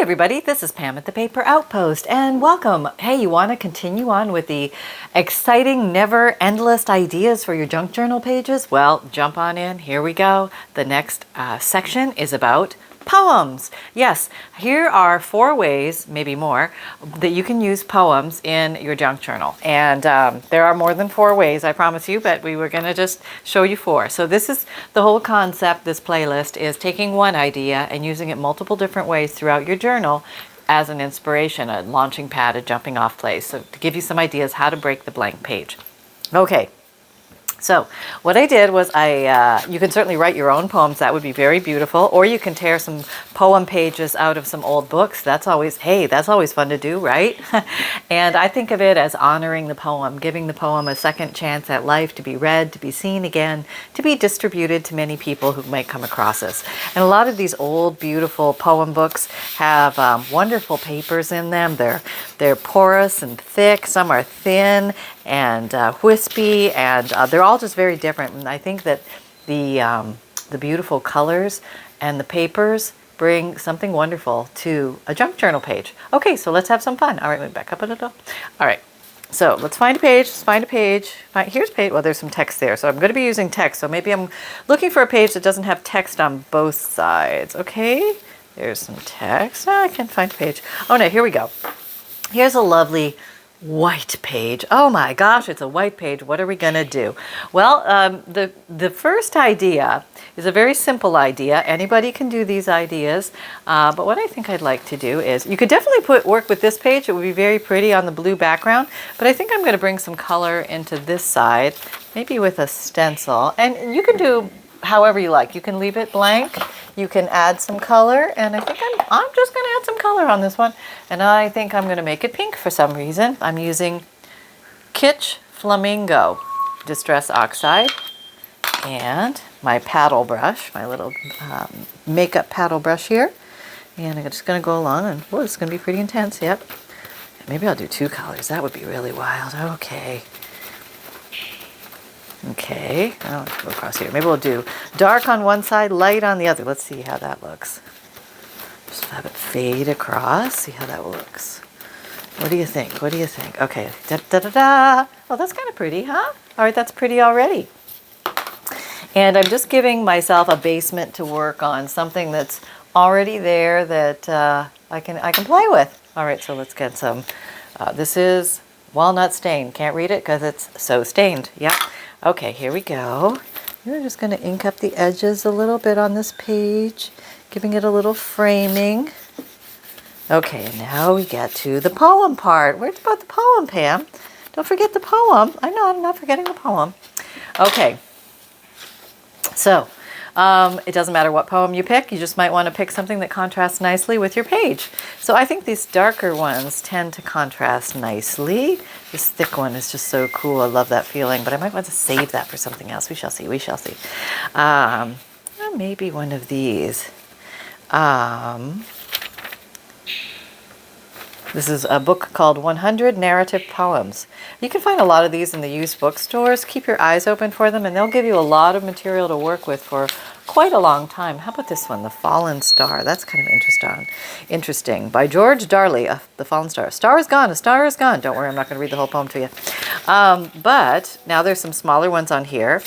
everybody, this is Pam at the Paper Outpost, and welcome. Hey, you want to continue on with the exciting, never endless ideas for your junk journal pages? Well, jump on in. Here we go. The next section is about poems. Yes, here are 4 ways, maybe more, that you can use poems in your junk journal. And there are more than 4 ways, I promise you, but we were going to just show you 4. So this is the whole concept. This playlist is taking one idea and using it multiple different ways throughout your journal as an inspiration, a launching pad, a jumping off place. So to give you some ideas how to break the blank page. Okay. So what I did was you can certainly write your own poems. That would be very beautiful. Or you can tear some poem pages out of some old books. That's always fun to do, right? And I think of it as honoring the poem, giving the poem a second chance at life, to be read, to be seen again, to be distributed to many people who might come across us. And a lot of these old, beautiful poem books have wonderful papers in them. They're porous and thick. Some are thin and wispy, and they're all just very different. And I think that the beautiful colors and the papers bring something wonderful to a junk journal page. Okay, so let's have some fun. All right, let me back up a little. All right, so let's find a page. Let's find a page. Here's a page. Well, there's some text there, so I'm going to be using text. So maybe I'm looking for a page that doesn't have text on both sides. Okay, there's some text. Oh, I can't find a page. Oh no, here we go. Here's a lovely white page. Oh my gosh, it's a white page. What are we going to do? Well, the first idea is a very simple idea. Anybody can do these ideas. But what I think I'd like to do is, you could definitely work with this page. It would be very pretty on the blue background. But I think I'm going to bring some color into this side, maybe with a stencil. And you can do however you like. You can leave it blank. You can add some color, and I think I'm just going to add some color on this one. And I think I'm going to make it pink for some reason. I'm using Kitsch Flamingo Distress Oxide and my paddle brush, my little makeup paddle brush here. And I'm just going to go along, and whoa, it's going to be pretty intense. Yep. Maybe I'll do 2 colors. That would be really wild. Okay. Okay, I'll go across here. Maybe we'll do dark on one side, light on the other. Let's see how that looks. Just have it fade across. See how that looks. What do you think? What do you think? Okay, da-da-da-da. Oh, that's kind of pretty, huh? All right, that's pretty already. And I'm just giving myself a basement to work on, something that's already there that I can play with. All right, so let's get some. This is walnut stain. Can't read it because it's so stained. Yep. Okay, here we go. We're just going to ink up the edges a little bit on this page, giving it a little framing. Okay, now we get to the poem part. Where's about the poem, Pam? Don't forget the poem. I'm not forgetting the poem. Okay, so it doesn't matter what poem you pick. You just might want to pick something that contrasts nicely with your page. So I think these darker ones tend to contrast nicely. This thick one is just so cool. I love that feeling, but I might want to save that for something else. We shall see. We shall see. Or maybe one of these. This is a book called 100 Narrative Poems. You can find a lot of these in the used bookstores. Keep your eyes open for them, and they'll give you a lot of material to work with for quite a long time. How about this one, The Fallen Star? That's kind of interesting. By George Darley, The Fallen Star. A star is gone, a star is gone. Don't worry, I'm not going to read the whole poem to you. But now there's some smaller ones on here.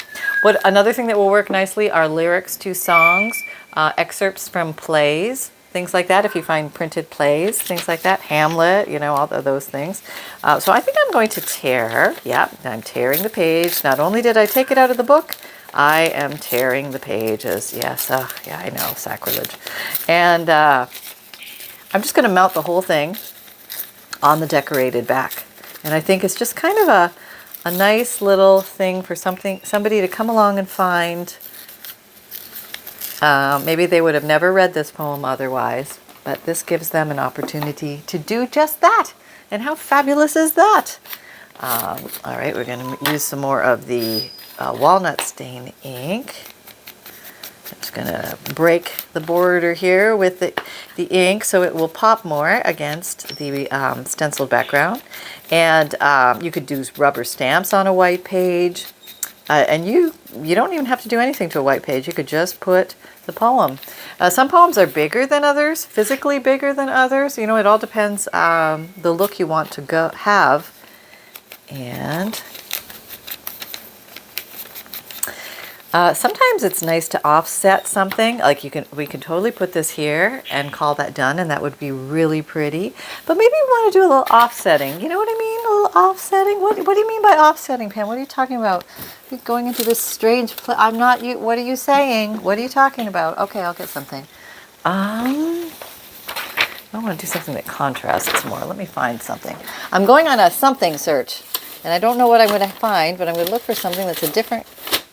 Another thing that will work nicely are lyrics to songs, excerpts from plays, things like that. If you find printed plays, things like that, Hamlet, all of those things. So I think I'm going to tear. Yeah, I'm tearing the page. Not only did I take it out of the book, I am tearing the pages. Yes, yeah, I know, sacrilege. And I'm just going to mount the whole thing on the decorated back. And I think it's just kind of a nice little thing for somebody to come along and find. Maybe they would have never read this poem otherwise, but this gives them an opportunity to do just that. And how fabulous is that? All right, we're going to use some more of the walnut stain ink. I'm just going to break the border here with the ink so it will pop more against the stenciled background. And you could do rubber stamps on a white page. And you you don't even have to do anything to a white page. You could just put the poem. Some poems are bigger than others, physically bigger than others. You know, it all depends the look you want to have. And sometimes it's nice to offset something. Like we can totally put this here and call that done, and that would be really pretty. But maybe we want to do a little offsetting. You know what I mean? A little offsetting. What do you mean by offsetting, Pam? What are you talking about? You're going into this strange. I'm not you. What are you saying? What are you talking about? Okay, I'll get something. I want to do something that contrasts more. Let me find something. I'm going on a something search, and I don't know what I'm going to find, but I'm going to look for something that's a different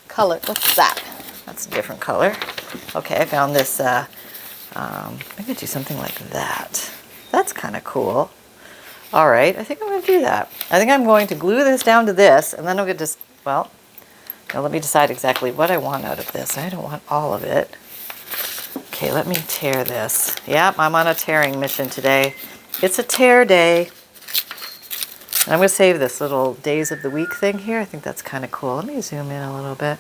color. What's that? That's a different color. Okay, I found this. I'm going to do something like that. That's kind of cool. All right, I think I'm going to do that. I think I'm going to glue this down to this, and then I'm going to just, well, now let me decide exactly what I want out of this. I don't want all of it. Okay, let me tear this. Yep, I'm on a tearing mission today. It's a tear day. And I'm going to save this little days of the week thing here. I think that's kind of cool. Let me zoom in a little bit.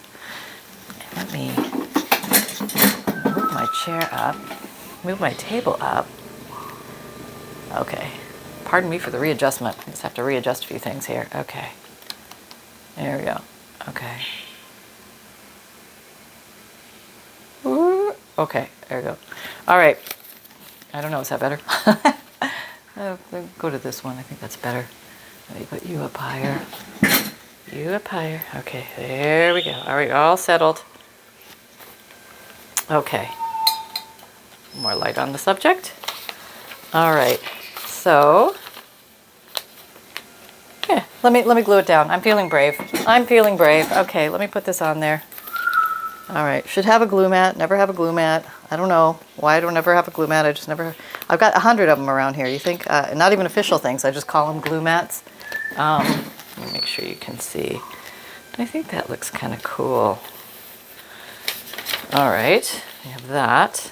Let me move my chair up, move my table up. Okay. Pardon me for the readjustment. I just have to readjust a few things here. Okay. There we go. Okay. Ooh. Okay, there we go. All right. I don't know, is that better? Go to this one. I think that's better. Let me put you up higher. You up higher. Okay, there we go. All right, all settled. Okay. More light on the subject. All right. So, yeah, let me glue it down. I'm feeling brave. I'm feeling brave. Okay, let me put this on there. All right, should have a glue mat. Never have a glue mat. I don't know why I don't ever have a glue mat. I just never. I've got 100 of them around here. You think? Not even official things. I just call them glue mats. Let me make sure you can see. I think that looks kind of cool. All right, we have that.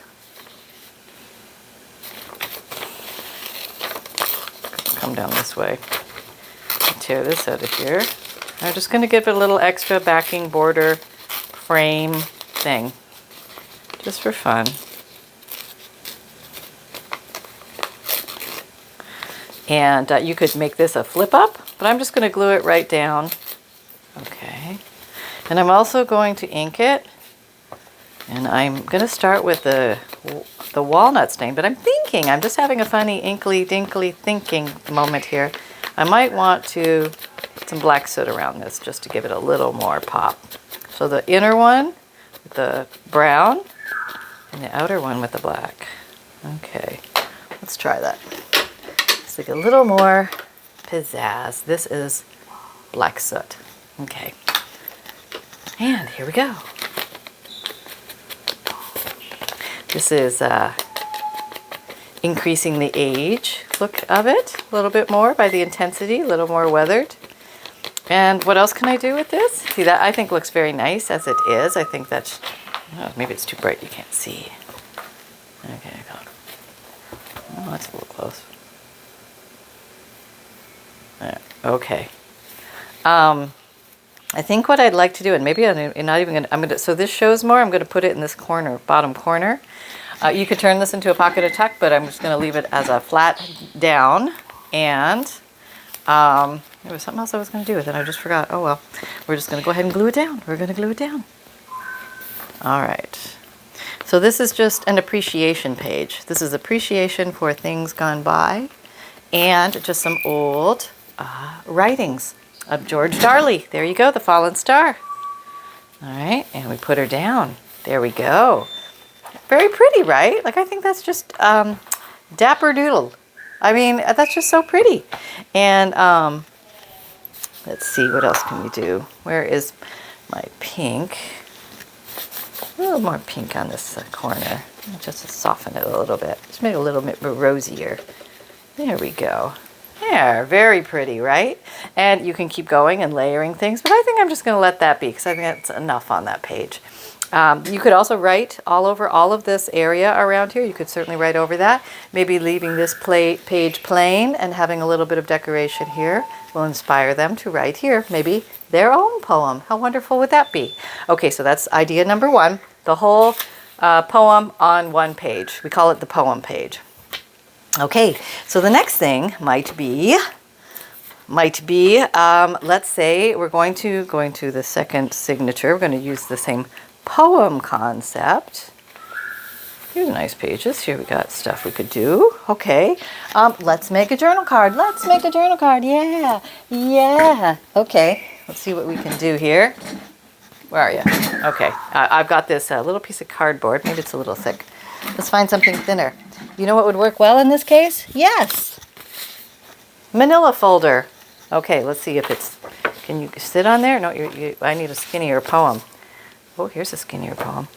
Come down this way. Tear this out of here. I'm just going to give it a little extra backing border frame thing, just for fun. And you could make this a flip up, but I'm just going to glue it right down. Okay. And I'm also going to ink it. And I'm going to start with the walnut stain, but I'm just having a funny inkly dinkly thinking moment here. I might want to put some black soot around this just to give it a little more pop. So the inner one with the brown and the outer one with the black. Okay, let's try that. It's like a little more pizzazz. This is black soot. Okay, and here we go. This is increasing the age look of it a little bit more by the intensity, a little more weathered. And what else can I do with this? See, that I think looks very nice as it is. I think that's, oh, maybe it's too bright, you can't see. Okay, I got it. Oh, that's a little close. Okay. I think what I'd like to do, and maybe I'm not even gonna, so this shows more, I'm gonna put it in this corner, bottom corner. You could turn this into a pocket tuck, but I'm just gonna leave it as a flat down. And there was something else I was gonna do with it, I just forgot. Oh well, we're just gonna go ahead and glue it down. We're gonna glue it down. All right. So this is just an appreciation page. This is appreciation for things gone by and just some old writings of George Darley. There you go, the fallen star. All right, and we put her down. There we go. Very pretty, right? Like, I think that's just dapper doodle. I mean, that's just so pretty. And let's see, what else can we do? Where is my pink? A little more pink on this corner. Just to soften it a little bit. Just make it a little bit rosier. There we go. There, very pretty, right? And you can keep going and layering things, but I think I'm just going to let that be because I think that's enough on that page. You could also write all over all of this area around here. You could certainly write over that. Maybe leaving this page plain and having a little bit of decoration here will inspire them to write here maybe their own poem. How wonderful would that be? Okay, so that's idea number one. The whole poem on one page. We call it the poem page. Okay, so the next thing might be, let's say we're going to the second signature. We're going to use the same poem concept. Here's nice pages. Here we got stuff we could do. Okay, let's make a journal card. Let's make a journal card. Yeah, yeah. Okay, let's see what we can do here. Where are you? Okay, I've got this little piece of cardboard. Maybe it's a little thick. Let's find something thinner. You know what would work well in this case? Yes, manila folder. Okay, let's see if it's, can you sit on there? No, I need a skinnier poem. Oh, here's a skinnier poem.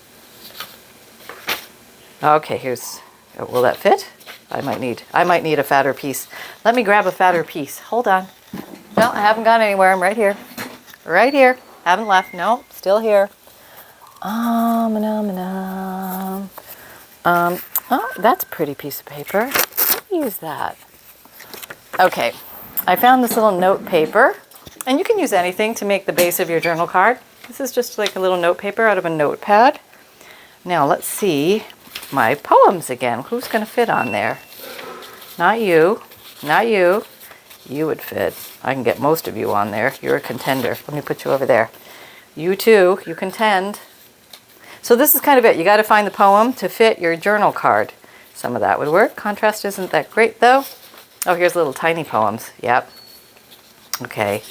Okay, here's, will that fit? I might need a fatter piece. Let me grab a fatter piece. Hold on. No, I haven't gone anywhere. I'm right here. Right here. Haven't left. No, still here. Oh, that's a pretty piece of paper. Use that. Okay, I found this little note paper, and you can use anything to make the base of your journal card. This is just like a little note paper out of a notepad. Now let's see my poems again. Who's going to fit on there? Not you. Not you. You would fit. I can get most of you on there. You're a contender. Let me put you over there. You too. You contend. So this is kind of it. You got to find the poem to fit your journal card. Some of that would work. Contrast isn't that great though. Oh, here's little tiny poems. Yep. Okay.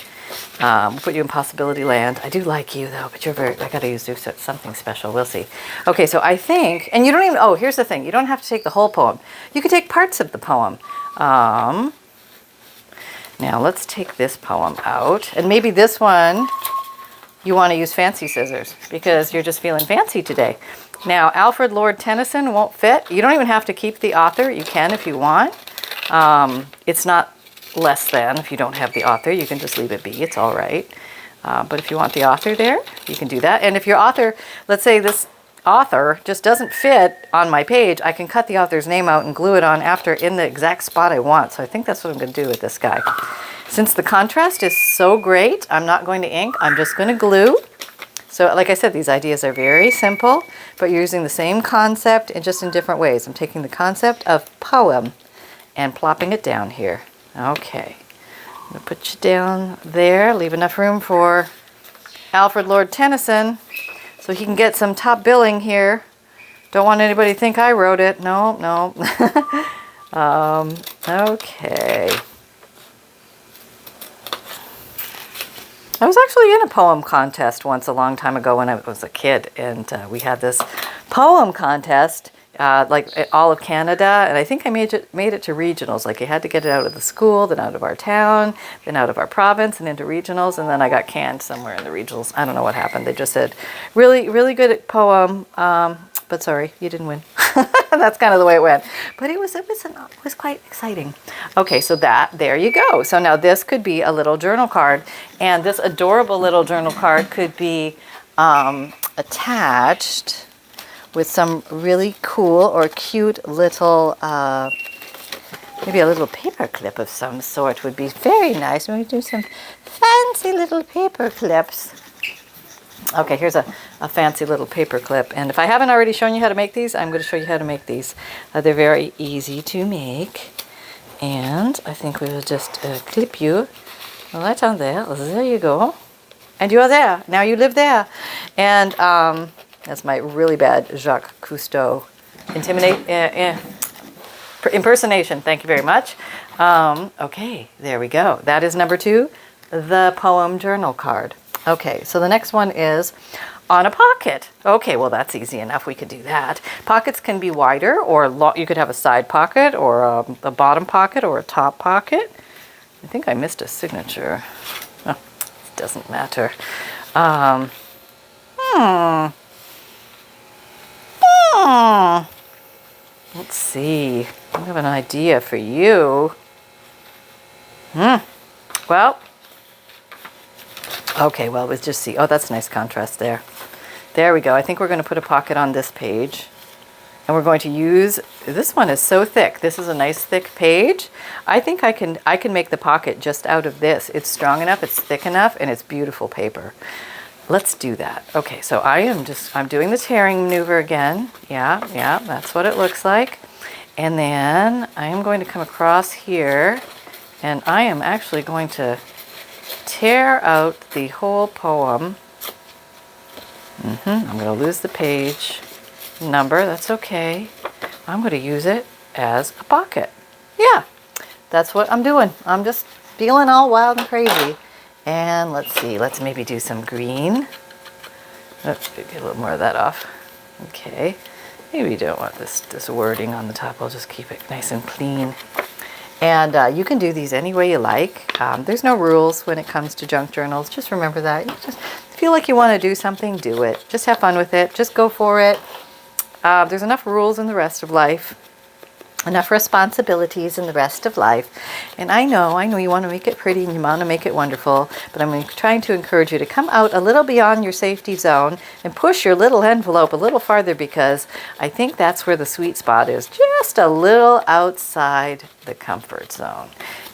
We'll put you in possibility land. I do like you though, but you're very, I got to do something special. We'll see. Okay, so I think, and you don't even, oh, here's the thing. You don't have to take the whole poem. You could take parts of the poem. Now let's take this poem out, and maybe this one you want to use fancy scissors because you're just feeling fancy today. Now, Alfred Lord Tennyson won't fit. You don't even have to keep the author. You can if you want. It's not less than if you don't have the author. You can just leave it be. It's all right. But if you want the author there, you can do that. And if your author, let's say this author just doesn't fit on my page, I can cut the author's name out and glue it on after in the exact spot I want. So I think that's what I'm going to do with this guy. Since the contrast is so great, I'm not going to ink. I'm just going to glue. So like I said, these ideas are very simple, but you're using the same concept and just in different ways. I'm taking the concept of poem and plopping it down here. Okay. I'm going to put you down there. Leave enough room for Alfred Lord Tennyson so he can get some top billing here. Don't want anybody to think I wrote it. No, no. Okay. I was actually in a poem contest once a long time ago when I was a kid, and we had this poem contest, like all of Canada, and I think I made it to regionals. Like you had to get it out of the school, then out of our town, then out of our province, and into regionals, and then I got canned somewhere in the regionals. I don't know what happened. They just said, really, really good at poem, but sorry, you didn't win. That's kind of the way it went. But it was quite exciting. Okay, so there you go. So now this could be a little journal card, and this adorable little journal card could be attached with some really cool or cute little, maybe a little paper clip of some sort would be very nice. We do some fancy little paper clips. Okay, here's a fancy little paper clip. And if I haven't already shown you how to make these, I'm going to show you how to make these. They're very easy to make. And I think we will just clip you right on there. There you go. And you are there. Now you live there. And that's my really bad Jacques Cousteau impersonation. Thank you very much. Okay, there we go. That is number 2, the poem journal card. Okay, so the next one is on a pocket. Okay, well that's easy enough. We could do that. Pockets can be wider, or you could have a side pocket, or a bottom pocket, or a top pocket. I think I missed a signature. Oh, it doesn't matter. Let's see. I have an idea for you. Well. Okay, well, let's just see. Oh, that's a nice contrast there. There we go. I think we're going to put a pocket on this page. And we're going to use, this one is so thick. This is a nice thick page. I think I can make the pocket just out of this. It's strong enough, it's thick enough, and it's beautiful paper. Let's do that. Okay, so I'm doing the tearing maneuver again. Yeah, that's what it looks like. And then I am going to come across here, and I am actually going to tear out the whole poem. I'm going to lose the page number. That's okay. I'm going to use it as a pocket. Yeah, that's what I'm doing. I'm just feeling all wild and crazy. And let's see. Let's maybe do some green. Let's get a little more of that off. Okay. Maybe you don't want this wording on the top. I'll just keep it nice and clean. And you can do these any way you like. There's no rules when it comes to junk journals. Just remember that. You just feel like you want to do something, do it. Just have fun with it. Just go for it. There's enough rules in the rest of life, enough responsibilities in the rest of life. And I know you want to make it pretty and you want to make it wonderful, but I'm trying to encourage you to come out a little beyond your safety zone and push your little envelope a little farther, because I think that's where the sweet spot is, just a little outside the comfort zone.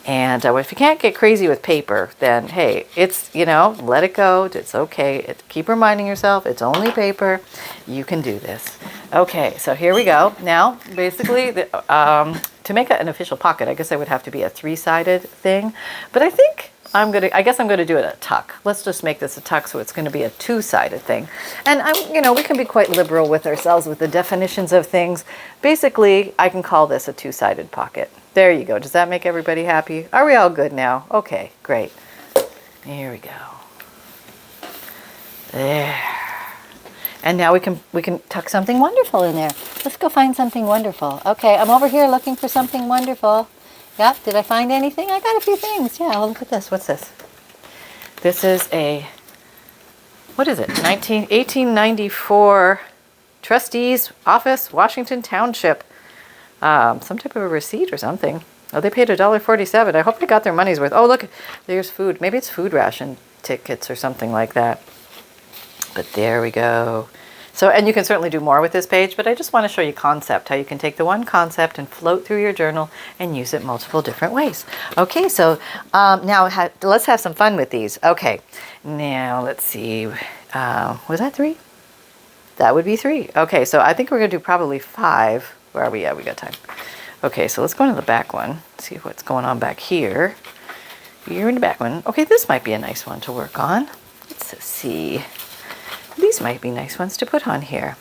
And if you can't get crazy with paper, then hey, it's, let it go. It's okay. Keep reminding yourself it's only paper. You can do this. Okay, so here we go. Now, basically, to make an official pocket, I guess I would have to be a 3-sided thing. But I think I guess I'm gonna do it a tuck. Let's just make this a tuck, so it's gonna be a 2-sided thing. And we can be quite liberal with ourselves with the definitions of things. Basically, I can call this a 2-sided pocket. There you go. Does that make everybody happy? Are we all good now? Okay, great. Here we go. There. And now we can tuck something wonderful in there. Let's go find something wonderful. Okay, I'm over here looking for something wonderful. Yep, did I find anything? I got a few things. Yeah, well, look at this. What's this? This is what is it? 1894 Trustees Office, Washington Township. Some type of a receipt or something. Oh, they paid $1.47. I hope they got their money's worth. Oh, look, there's food. Maybe it's food ration tickets or something like that. But there we go. So, and you can certainly do more with this page, but I just want to show you concept, how you can take the one concept and float through your journal and use it multiple different ways. Okay, so now let's have some fun with these. Okay, now let's see. Was that 3? That would be 3. Okay, so I think we're going to do probably 5. Where are we? Yeah, we got time. Okay, so let's go into the back one. See what's going on back here. You're in the back one. Okay, this might be a nice one to work on. Let's see. These might be nice ones to put on here.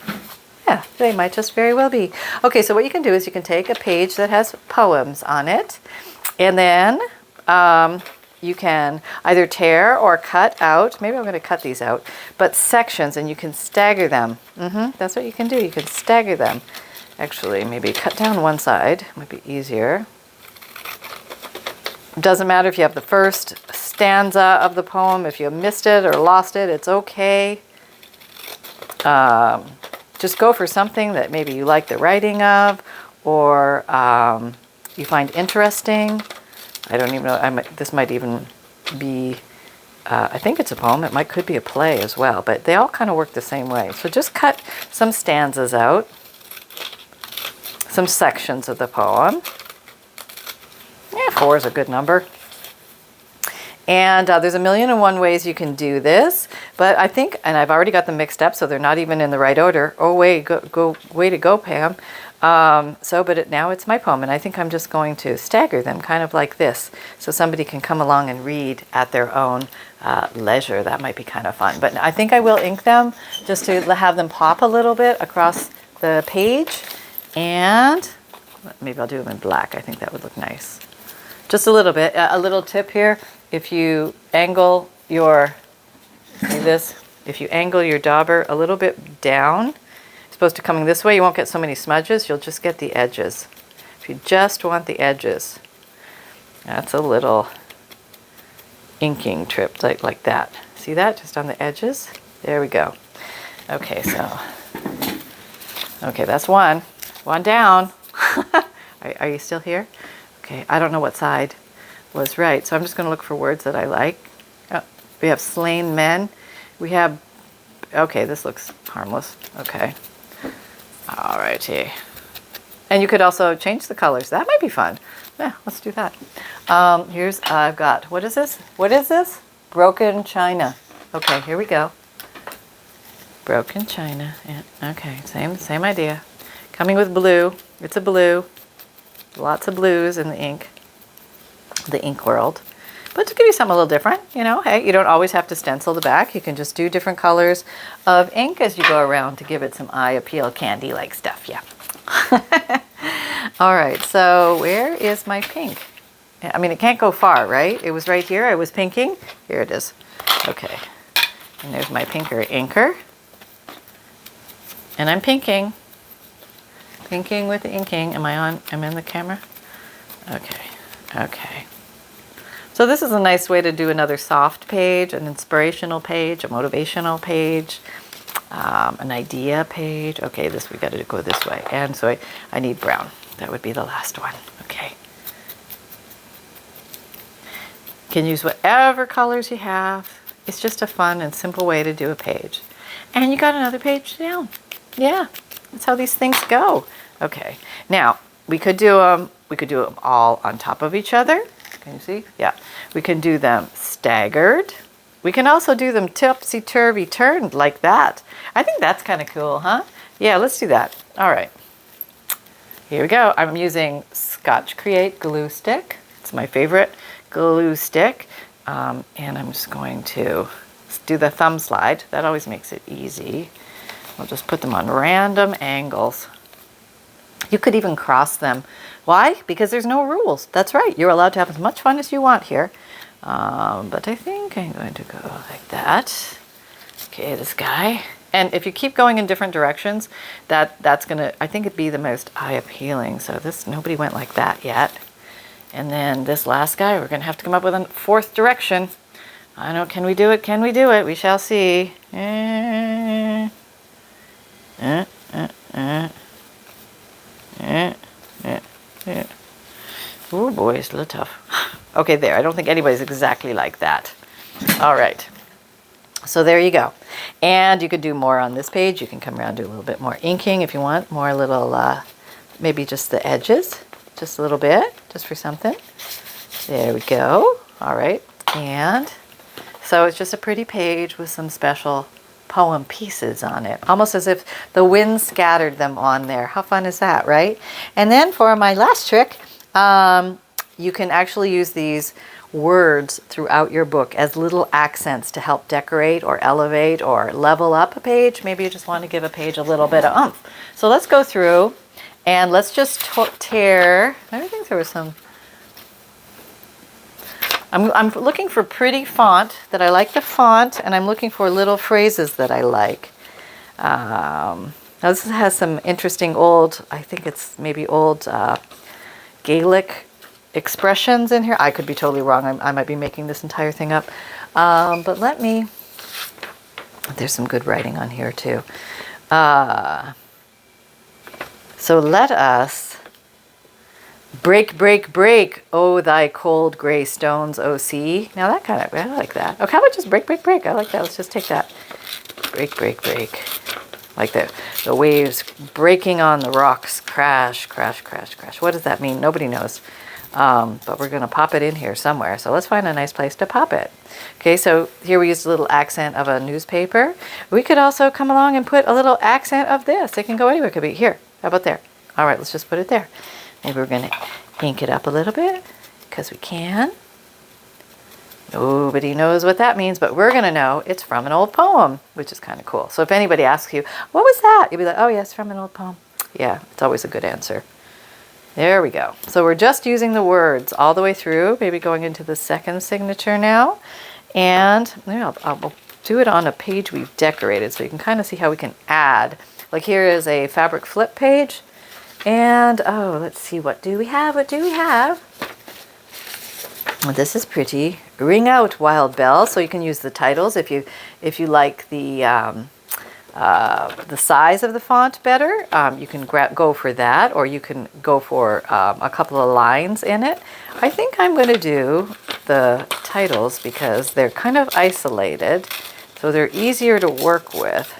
Yeah, they might just very well be. Okay, so what you can do is you can take a page that has poems on it, and then you can either tear or cut out, maybe I'm going to cut these out, but sections, and you can stagger them. That's what you can do. You can stagger them. Actually, maybe cut down one side. Might be easier. Doesn't matter if you have the first stanza of the poem. If you missed it or lost it, it's okay. Just go for something that maybe you like the writing of, or you find interesting. I don't even know. This might even be, I think it's a poem. Could be a play as well, but they all kind of work the same way. So just cut some stanzas out. Some sections of the poem. Yeah, 4 is a good number. And there's 1,000,001 ways you can do this, but I think, and I've already got them mixed up, so they're not even in the right order. Oh, way to go, Pam. But now it's my poem, and I think I'm just going to stagger them kind of like this, so somebody can come along and read at their own leisure. That might be kind of fun. But I think I will ink them just to have them pop a little bit across the page. And maybe I'll do them in black. I think that would look nice. Just a little bit. A little tip here. If you angle your, if you angle your dauber a little bit down, it's supposed to coming this way, you won't get so many smudges. You'll just get the edges. If you just want the edges, that's a little inking trip like that. See that? Just on the edges. There we go. Okay, okay, that's one. One down. Are you still here? Okay, I don't know what side was right, so I'm just going to look for words that I like. Oh, we have slain men. We have Okay, this looks harmless. Okay. All righty. And you could also change the colors. That might be fun. Yeah, let's do that. Here's, I've got, what is this? What is this? Broken China. Okay, here we go. Broken China. Yeah, okay, same idea. Coming with blue. It's a blue. Lots of blues in the ink world. But to give you something a little different, you know, hey, you don't always have to stencil the back. You can just do different colors of ink as you go around to give it some eye appeal, candy-like stuff, yeah. All right, so where is my pink? I mean, it can't go far, right? It was right here. I was pinking. Here it is. Okay. And there's my pinker inker. And I'm pinking. Pinking with the inking. Am I on? I'm in the camera? Okay. Okay. So this is a nice way to do another soft page, an inspirational page, a motivational page, an idea page. Okay, this we got to go this way. And so I need brown. That would be the last one. Okay. You can use whatever colors you have. It's just a fun and simple way to do a page. And you got another page down. Yeah, that's how these things go. Okay. Now, we could do them all on top of each other. Can you see? Yeah. We can do them staggered. We can also do them topsy-turvy turned like that. I think that's kind of cool, huh? Yeah, let's do that. All right. Here we go. I'm using Scotch Create glue stick. It's my favorite glue stick. And I'm just going to do the thumb slide. That always makes it easy. I'll just put them on random angles. You could even cross them. Why? Because there's no rules. That's right. You're allowed to have as much fun as you want here. But I think I'm going to go like that. Okay, this guy. And if you keep going in different directions, that's going to, I think it'd be the most eye appealing. So this, nobody went like that yet. And then this last guy, we're going to have to come up with a fourth direction. I don't know, can we do it? Can we do it? We shall see. Oh boy, it's a little tough. Okay, there. I don't think anybody's exactly like that. All right. So there you go. And you could do more on this page. You can come around and do a little bit more inking if you want. More little, maybe just the edges. Just a little bit, just for something. There we go. All right. And so it's just a pretty page with some special poem pieces on it. Almost as if the wind scattered them on there. How fun is that, right? And then for my last trick, you can actually use these words throughout your book as little accents to help decorate or elevate or level up a page. Maybe you just want to give a page a little bit of oomph. So let's go through and let's just tear. I think there was some. I'm looking for pretty font that I like the font, and I'm looking for little phrases that I like. Now this has some interesting old, I think it's maybe old Gaelic expressions in here. I could be totally wrong. I might be making this entire thing up. But let me, there's some good writing on here too. So let us break, break, break, oh thy cold gray stones, O sea. Now that kind of, I like that. Okay, how about just break, break, break? I like that. Let's just take that. Break, break, break. Like the waves breaking on the rocks. Crash, crash, crash, crash. What does that mean? Nobody knows. But we're going to pop it in here somewhere. So let's find a nice place to pop it. Okay, so here we used a little accent of a newspaper. We could also come along and put a little accent of this. It can go anywhere. It could be here. How about there? All right, let's just put it there. Maybe we're going to ink it up a little bit because we can. Nobody knows what that means, but we're going to know it's from an old poem, which is kind of cool. So if anybody asks you, what was that? You'll be like, oh, yes, from an old poem. Yeah, it's always a good answer. There we go. So we're just using the words all the way through, maybe going into the second signature now. And I'll do it on a page we've decorated so you can kind of see how we can add. Like here is a fabric flip page. And, oh, let's see, what do we have? What do we have? Well, this is pretty. Ring out, wild bells. So you can use the titles if you like the size of the font better. You can go for that, or you can go for a couple of lines in it. I think I'm going to do the titles because they're kind of isolated. So so they're easier to work with.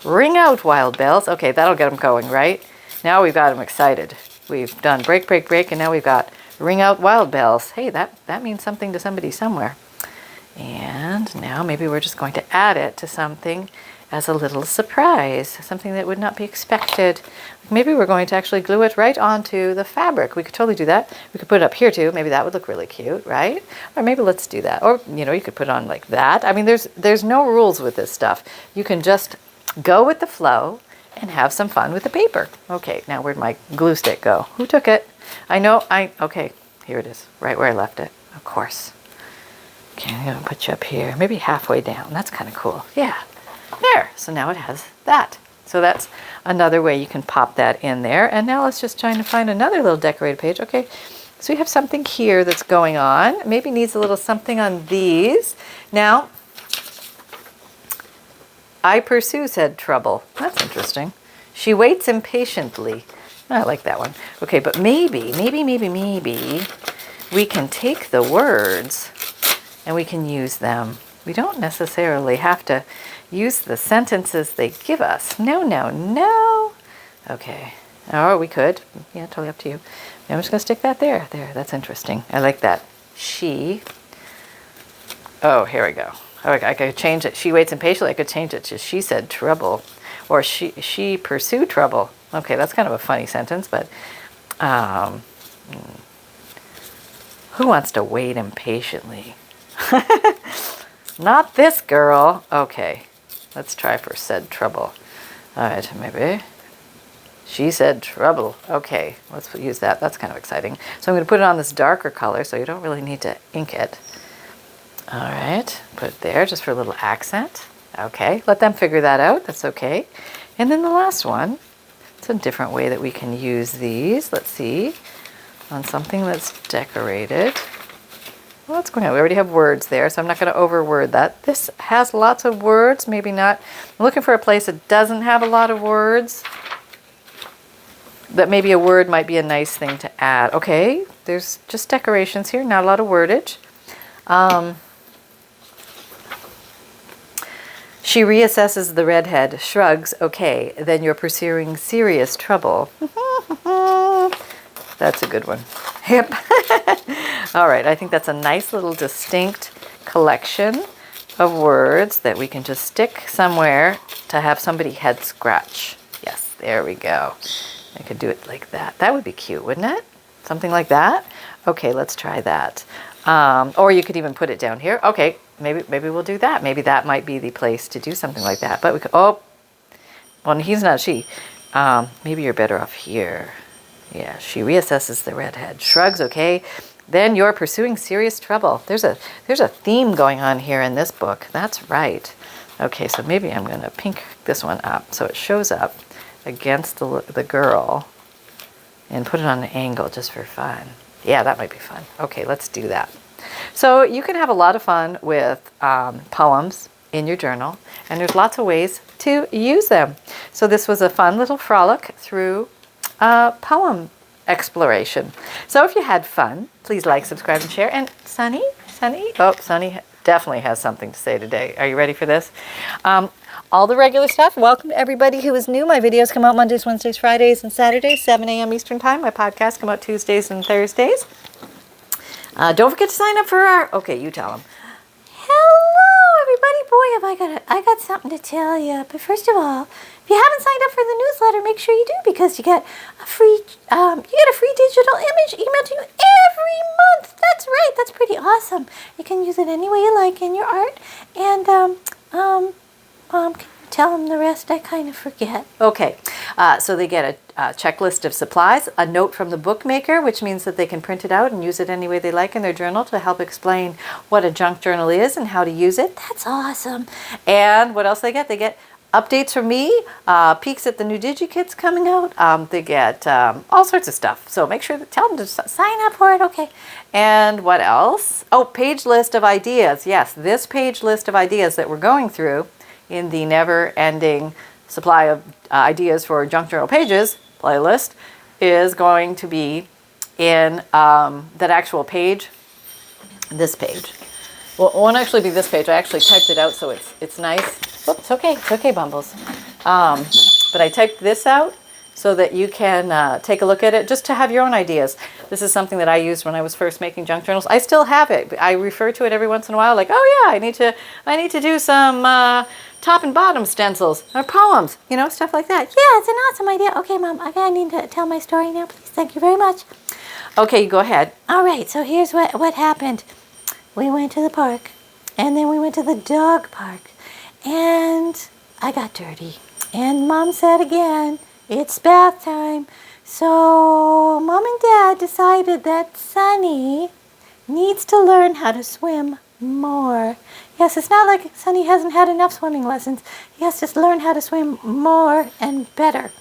Ring out, wild bells. Okay, that'll get them going, right? Now we've got them excited. We've done break, break, break, and now we've got ring out, wild bells. Hey, that means something to somebody somewhere. And now maybe we're just going to add it to something as a little surprise, something that would not be expected. Maybe we're going to actually glue it right onto the fabric. We could totally do that. We could put it up here too. Maybe that would look really cute, right? Or maybe let's do that. Or, you know, you could put it on like that. I mean, there's no rules with this stuff. You can just go with the flow and have some fun with the paper. Okay, now where'd my glue stick go? Who took it? Okay, here it is, right where I left it, of course. Okay, I'm gonna put you up here, maybe halfway down. That's kind of cool. Yeah, there. So now it has that. So that's another way you can pop that in there. And now let's just try to find another little decorated page. Okay, so we have something here that's going on. Maybe needs a little something on these. Now, I pursue, said Trouble. That's interesting. She waits impatiently. I like that one. Okay, but maybe we can take the words and we can use them. We don't necessarily have to use the sentences they give us. No. Okay. Or we could. Yeah, totally up to you. I'm just going to stick that there. There, that's interesting. I like that. She. Oh, here we go. Oh, I could change it. She waits impatiently. I could change it to she said trouble. Or she pursued trouble. Okay, that's kind of a funny sentence, but who wants to wait impatiently? Not this girl. Okay, let's try for said trouble. All right, maybe. She said trouble. Okay, let's use that. That's kind of exciting. So I'm going to put it on this darker color, so you don't really need to ink it. All right, put it there just for a little accent. Okay, let them figure that out. That's okay. And then the last one, it's a different way that we can use these. Let's see, on something that's decorated. Well, what's going on? We already have words there, so I'm not going to overword that. This has lots of words, maybe not. I'm looking for a place that doesn't have a lot of words. That maybe a word might be a nice thing to add. Okay, there's just decorations here, not a lot of wordage. She reassesses the redhead, shrugs, okay, then you're pursuing serious trouble. That's a good one. Yep. All right, I think that's a nice little distinct collection of words that we can just stick somewhere to have somebody head scratch. Yes, there we go. I could do it like that. That would be cute, wouldn't it? Something like that? Okay, let's try that. Or you could even put it down here. Okay, maybe we'll do that. Maybe that might be the place to do something like that. But we could, oh, well, he's not she. Maybe you're better off here. Yeah, she reassesses the redhead. Shrugs, okay. Then you're pursuing serious trouble. There's a theme going on here in this book. That's right. Okay, so maybe I'm going to pink this one up so it shows up against the girl and put it on an angle just for fun. Yeah, that might be fun. Okay, let's do that. So you can have a lot of fun with poems in your journal, and there's lots of ways to use them. So this was a fun little frolic through poem exploration. So if you had fun, please like, subscribe, and share. And Sunny, oh, Sunny definitely has something to say today. Are you ready for this? All the regular stuff. Welcome to everybody who is new. My videos come out Mondays, Wednesdays, Fridays, and Saturdays, 7 a.m. Eastern Time. My podcasts come out Tuesdays and Thursdays. Don't forget to sign up for our... Okay, you tell them. Hello, everybody. Boy, I got something to tell you. But first of all, if you haven't signed up for the newsletter, make sure you do, because you get a free digital image emailed to you every month. That's right. That's pretty awesome. You can use it any way you like in your art. And can you tell them the rest? I kind of forget. Okay, so they get a checklist of supplies, a note from the bookmaker, which means that they can print it out and use it any way they like in their journal to help explain what a junk journal is and how to use it. That's awesome. And what else they get? They get updates from me, peeks at the new Digi kits coming out. They get all sorts of stuff. So make sure to tell them to sign up for it. Okay. And what else? Oh, page list of ideas. Yes, this page list of ideas that we're going through in the never-ending supply of ideas for junk journal pages playlist is going to be in that actual page, this page. Well, it won't actually be this page. I actually typed it out, so it's nice. Oops, it's okay, Bumbles. But I typed this out so that you can take a look at it just to have your own ideas. This is something that I used when I was first making junk journals. I still have it. I refer to it every once in a while, like, oh yeah, I need to do some top and bottom stencils or poems, you know, stuff like that. Yeah, it's an awesome idea. Okay, Mom, I need to tell my story now, please. Thank you very much. Okay, go ahead. All right, so here's what happened. We went to the park, and then we went to the dog park, and I got dirty. And Mom said again, it's bath time. So Mom and Dad decided that Sunny needs to learn how to swim more. Yes, it's not like Sunny hasn't had enough swimming lessons. He has to learn how to swim more and better.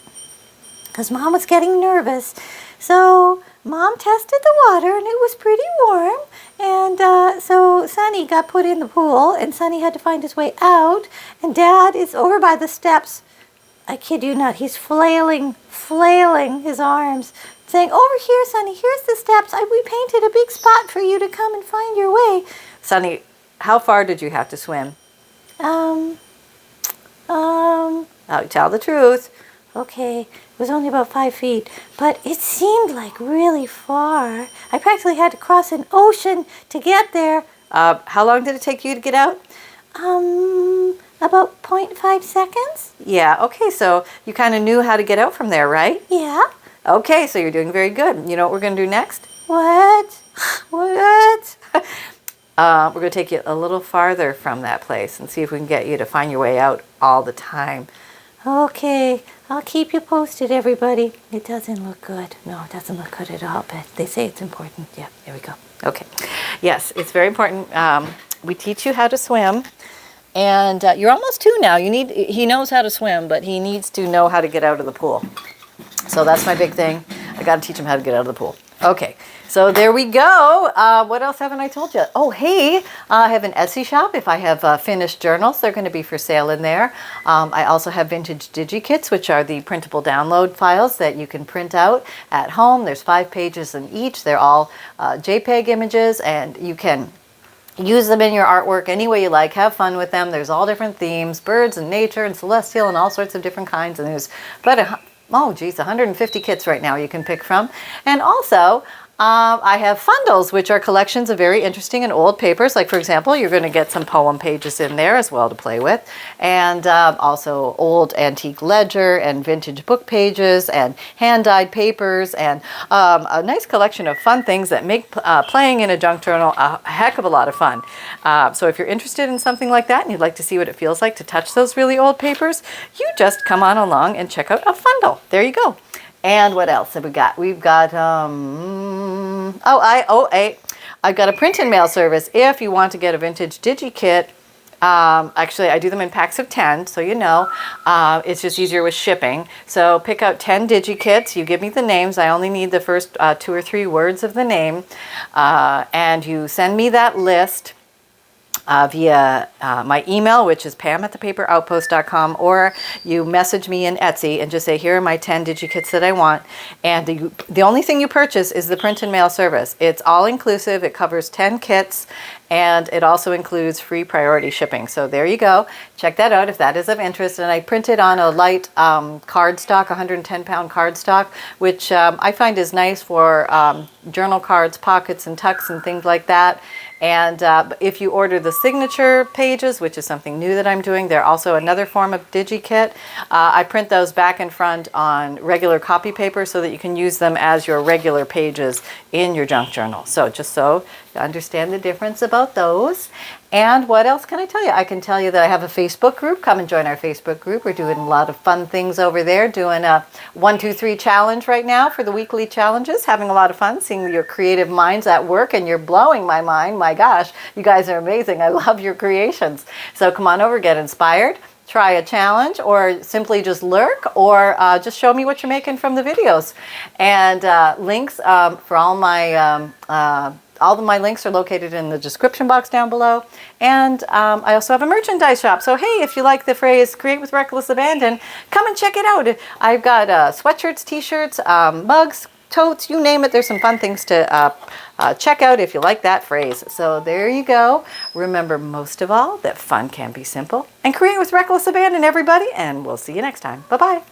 Because Mom was getting nervous. So Mom tested the water, and it was pretty warm. And so Sunny got put in the pool, and Sunny had to find his way out. And Dad is over by the steps. I kid you not, he's flailing his arms, saying, over here, Sunny, here's the steps. We painted a big spot for you to come and find your way. Sunny, how far did you have to swim? I'll tell the truth. Okay, it was only about 5 feet, but it seemed like really far. I practically had to cross an ocean to get there. How long did it take you to get out? About 0.5 seconds. Yeah, okay, so you kind of knew how to get out from there, right? Yeah. Okay, so you're doing very good. You know what we're going to do next? What? What? We're going to take you a little farther from that place and see if we can get you to find your way out all the time. Okay, I'll keep you posted, everybody. It doesn't look good. No, it doesn't look good at all, but they say it's important. Yeah, there we go. Okay. Yes, it's very important. We teach you how to swim. And you're almost 2 now. He knows how to swim, but he needs to know how to get out of the pool. So that's my big thing. I got to teach him how to get out of the pool. Okay, so there we go. What else haven't I told you? Oh, hey, I have an Etsy shop. If I have finished journals, they're going to be for sale in there. I also have vintage Digi kits, which are the printable download files that you can print out at home. There's 5 pages in each. They're all JPEG images, and you can use them in your artwork any way you like. Have fun with them. There's all different themes, birds and nature and celestial and all sorts of different kinds. And there's about 150 kits right now you can pick from. And also, I have FUNDLEs, which are collections of very interesting and old papers. Like, for example, you're going to get some poem pages in there as well to play with. And also old antique ledger and vintage book pages and hand-dyed papers and a nice collection of fun things that make playing in a junk journal a heck of a lot of fun. So if you're interested in something like that and you'd like to see what it feels like to touch those really old papers, you just come on along and check out a FUNDLE. There you go. And what else have we got? We've got, I've got a print and mail service. If you want to get a vintage Digi kit, actually I do them in packs of 10, so you know, it's just easier with shipping. So pick out 10 Digi kits, you give me the names, I only need the first 2 or 3 words of the name, and you send me that list via my email, which is pam@thepaperoutpost.com, or you message me in Etsy and just say, here are my 10 DigiKits that I want. And the only thing you purchase is the print and mail service. It's all inclusive. It covers 10 kits, and it also includes free priority shipping. So there you go. Check that out if that is of interest. And I printed on a light cardstock, 110-pound cardstock, which I find is nice for journal cards, pockets, and tucks and things like that. And if you order the signature pages, which is something new that I'm doing, they're also another form of DigiKit. I print those back and front on regular copy paper so that you can use them as your regular pages in your junk journal. So just so you understand the difference about those. And what else can I tell you? I can tell you that I have a Facebook group. Come and join our Facebook group. We're doing a lot of fun things over there, doing a 1, 2, 3 challenge right now for the weekly challenges. Having a lot of fun, seeing your creative minds at work, and you're blowing my mind. My gosh, you guys are amazing. I love your creations. So come on over, get inspired, try a challenge, or simply just lurk, or just show me what you're making from the videos. And links for all my links are located in the description box down below. And I also have a merchandise shop. So hey, if you like the phrase create with reckless abandon, come and check it out. I've got sweatshirts, t-shirts, mugs, totes, you name it. There's some fun things to check out if you like that phrase. So there you go. Remember, most of all, that fun can be simple. And create with reckless abandon, everybody. And we'll see you next time. Bye-bye.